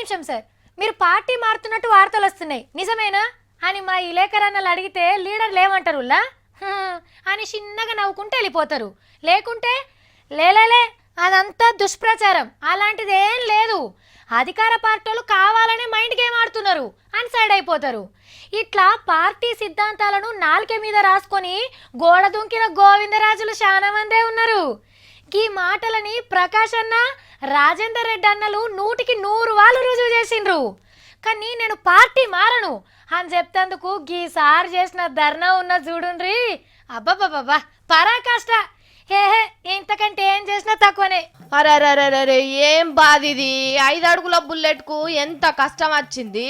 నిమిషం సార్, మీరు పార్టీ మారుతున్నట్టు వార్తలు వస్తున్నాయి, నిజమేనా అని మా ఇలేకరన్నలు అడిగితే లీడర్లు ఏమంటారు అని చిన్నగా నవ్వుకుంటే వెళ్ళిపోతారు. లేకుంటే లేలేలే అదంతా దుష్ప్రచారం, అలాంటిది ఏం లేదు, అధికార పార్టీలు కావాలనే మైండ్ గేమ్ ఆడుతున్నారు అని సైడ్ అయిపోతారు. ఇట్లా పార్టీ సిద్ధాంతాలను నాలుక మీద రాసుకొని గోడ దుంకిన గోవిందరాజులు చాలా మందే ఉన్నారు. ఈ మాటలని ప్రకాష్ అన్న, రాజేందర్ రెడ్డి అన్నలు 100కి 100 వాళ్ళు రుజువు చేసిండ్రు. కానీ నేను పార్టీ మారను అని చెప్తందుకు గీసారి చేసిన ధర్నా ఉన్న చూడుండ్రి, అబ్బబ్బబ్బా పరాకాష్ట. హేహే, ఇంతకంటే ఏం చేసినా తక్కువనే. అరే ఏం బాధ ఇది. 5 అడుగుల బుల్లెట్ కు ఎంత కష్టం వచ్చింది.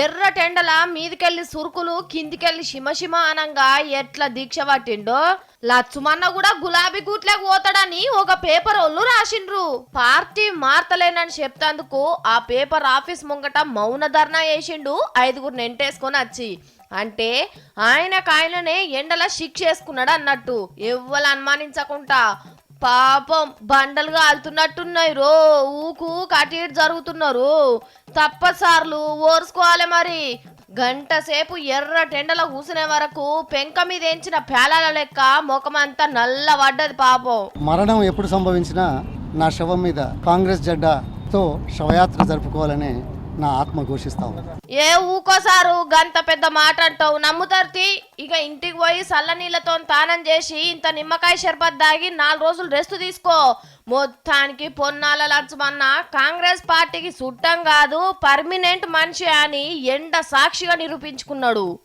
ఎర్ర టెండల మీదికెళ్ళి సురుకులు కిందికెళ్ళి షిమషిమ అనంగా ఎట్లా దీక్ష పట్టిండో. లచ్చుమన్న కూడా గులాబీ గూట్లకు పోతాడని ఒక పేపర్ వాళ్ళు రాసిండ్రు. పార్టీ మార్తలేనని చెప్తాందుకు ఆ పేపర్ ఆఫీస్ ముంగట మౌన ధర్నా వేసిండు 5గురు నెంటేసుకొని వచ్చి. అంటే ఆయననే ఎండల శిక్ష వేసుకున్నాడు అన్నట్టు. ఎవ్వరు అనుమానించకుండా పాపం బండలు కాలుతున్నట్టున్నాయి రో, ఊకు కటీటు జరుగుతున్నారు. తప్పసార్లు ఓర్చుకోవాలి మరి. గంట సేపు ఎర్ర టెండలో కూసునే వరకు పెంక మీద ఎంచిన పేలాల లెక్క ముఖమంతా నల్ల పడ్డది పాపం. మరణం ఎప్పుడు సంభవించినా నా శవం మీద కాంగ్రెస్ జెండాతో శవయాత్ర జరుపుకోవాలని నా ఆత్మ ఘోషిస్తావు. ఏ ఊకోసారు గంత పెద్ద మాట అంటావు, నమ్ముతారు. ఇక ఇంటికి పోయి చల్ల నీళ్ళతో తానం చేసి ఇంత నిమ్మకాయ షర్బత్ దాగి 4 రోజులు రెస్ట్ తీసుకో. మొత్తానికి పొన్నాల లక్ష్మన్న కాంగ్రెస్ పార్టీకి చుట్టం కాదు, పర్మినెంట్ మనిషి అని ఎండ సాక్షిగా నిరూపించుకున్నాడు.